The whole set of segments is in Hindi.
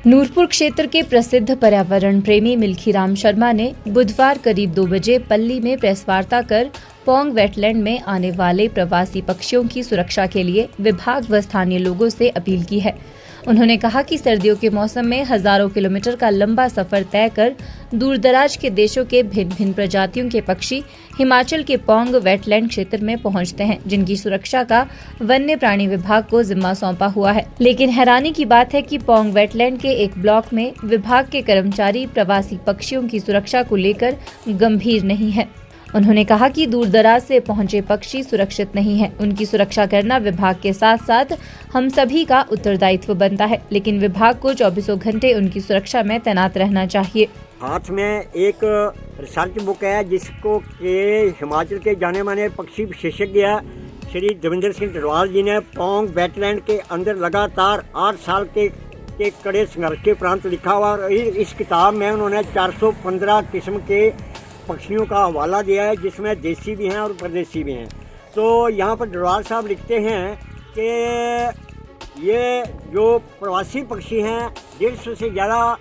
नूरपुर क्षेत्र के प्रसिद्ध पर्यावरण प्रेमी मिल्खीराम शर्मा ने बुधवार करीब 2 बजे पल्ली में प्रेस वार्ता कर पौंग वेटलैंड में आने वाले प्रवासी पक्षियों की सुरक्षा के लिए विभाग व स्थानीय लोगों से अपील की है। उन्होंने कहा कि सर्दियों के मौसम में हजारों किलोमीटर का लंबा सफर तय कर दूरदराज के देशों के भिन्न भिन्न प्रजातियों के पक्षी हिमाचल के पौंग वेटलैंड क्षेत्र में पहुंचते हैं, जिनकी सुरक्षा का वन्य प्राणी विभाग को जिम्मा सौंपा हुआ है। लेकिन हैरानी की बात है कि पौंग वेटलैंड के एक ब्लॉक में विभाग के कर्मचारी प्रवासी पक्षियों की सुरक्षा को लेकर गंभीर नहीं है। उन्होंने कहा कि दूरदराज से पहुंचे पक्षी सुरक्षित नहीं हैं। उनकी सुरक्षा करना विभाग के साथ साथ हम सभी का उत्तरदायित्व बनता है, लेकिन विभाग को 24 घंटे उनकी सुरक्षा में तैनात रहना चाहिए। हाथ में एक रिसर्च बुक है जिसको के हिमाचल के जाने माने पक्षी विशेषज्ञ श्री देवेंद्र सिंह डडवाल जी ने पौंग वेटलैंड के अंदर लगातार 8 साल के कड़े संघर्ष के उपरांत लिखा हुआ। और इस किताब में उन्होंने 415 किस्म के पक्षियों का हवाला दिया है, जिसमें देसी भी हैं और परदेसी भी हैं। तो यहाँ पर डडवाल साहब लिखते हैं कि ये जो प्रवासी पक्षी हैं 150 से ज़्यादा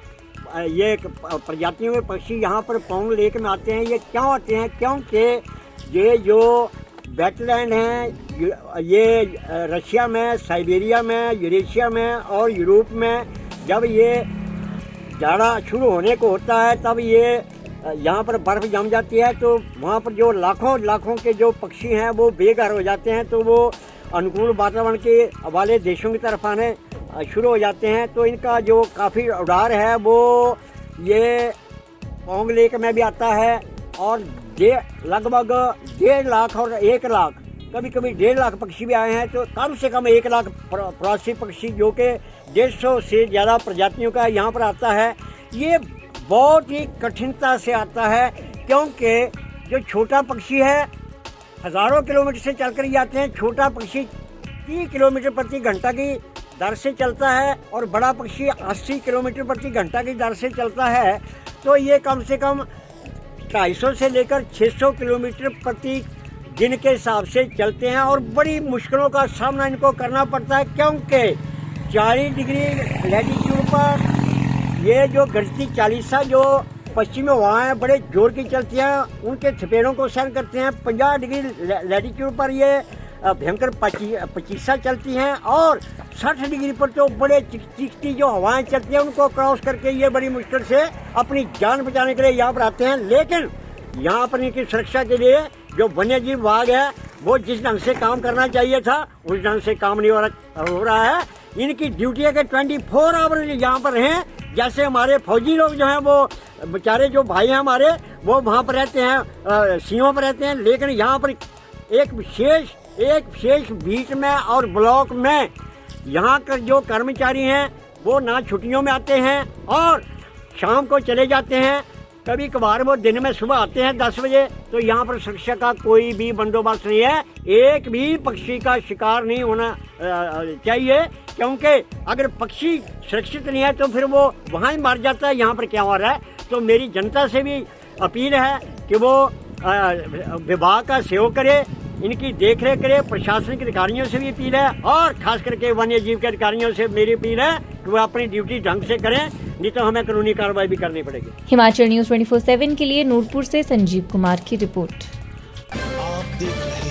ये प्रजातियों के पक्षी यहाँ पर पौंग लेक में आते हैं। ये क्यों आते हैं? क्योंकि ये जो वेटलैंड हैं ये रशिया में, साइबेरिया में, यूरेशिया में और यूरोप में जब ये जाड़ा शुरू होने को होता है तब ये यहाँ पर बर्फ़ जम जाती है, तो वहाँ पर जो लाखों के जो पक्षी हैं वो बेघर हो जाते हैं। तो वो अनुकूल वातावरण के वाले देशों की तरफ आने शुरू हो जाते हैं। तो इनका जो काफ़ी उड़ार है वो ये पौंग लेक में भी आता है और लगभग 1.5 लाख और 1 लाख, कभी कभी 1.5 लाख पक्षी भी आए हैं। तो कम से कम 1 लाख प्रवासी पक्षी जो कि 150 से ज़्यादा प्रजातियों का यहाँ पर आता है। ये बहुत ही कठिनता से आता है क्योंकि जो छोटा पक्षी है हज़ारों किलोमीटर से चलकर ही आते हैं। छोटा पक्षी 30 किलोमीटर प्रति घंटा की दर से चलता है और बड़ा पक्षी 80 किलोमीटर प्रति घंटा की दर से चलता है। तो ये कम से कम 250 से लेकर 600 किलोमीटर प्रति दिन के हिसाब से चलते हैं और बड़ी मुश्किलों का सामना इनको करना पड़ता है क्योंकि 40 डिग्री लैटीट्यूड पर ये जो गजती 40 जो पश्चिमी हवाएं हैं बड़े जोर की चलती हैं, उनके थपेड़ों को सहन करते हैं। 50 डिग्री लैटीट्यूड पर ये भयंकर 25 चलती हैं और 60 डिग्री पर तो बड़े चिकती जो हवाएं चलती हैं उनको क्रॉस करके ये बड़ी मुश्किल से अपनी जान बचाने के लिए यहाँ पर आते हैं। लेकिन यहाँ पर इनकी सुरक्षा के लिए जो वन्य जीव विभाग है वो जिस ढंग से काम करना चाहिए था उस ढंग से काम नहीं हो रहा है। इनकी ड्यूटी है कि 24 आवर यहाँ पर हैं। जैसे हमारे फौजी लोग जो हैं वो बेचारे जो भाई हैं हमारे वो वहाँ पर रहते हैं, सीमा पर रहते हैं, लेकिन यहाँ पर एक विशेष बीट में और ब्लॉक में यहाँ के जो कर्मचारी हैं वो ना छुट्टियों में आते हैं और शाम को चले जाते हैं। कभी कभार वो दिन में सुबह आते हैं 10 बजे। तो यहाँ पर सुरक्षा का कोई भी बंदोबस्त नहीं है। एक भी पक्षी का शिकार नहीं होना चाहिए क्योंकि अगर पक्षी सुरक्षित नहीं है तो फिर वो वहाँ ही मर जाता है। यहाँ पर क्या हो रहा है? तो मेरी जनता से भी अपील है कि वो विभाग का सहयोग करे, इनकी देखरेख करे। प्रशासनिक अधिकारियों से भी अपील है और खास करके वन्य जीव के अधिकारियों से मेरी अपील है कि वो अपनी ड्यूटी ढंग से करें, नहीं तो हमें कानूनी कार्रवाई भी करनी पड़ेगी। हिमाचल न्यूज़ 24/7 के लिए नूरपुर से संजीव कुमार की रिपोर्ट। आप देख रहे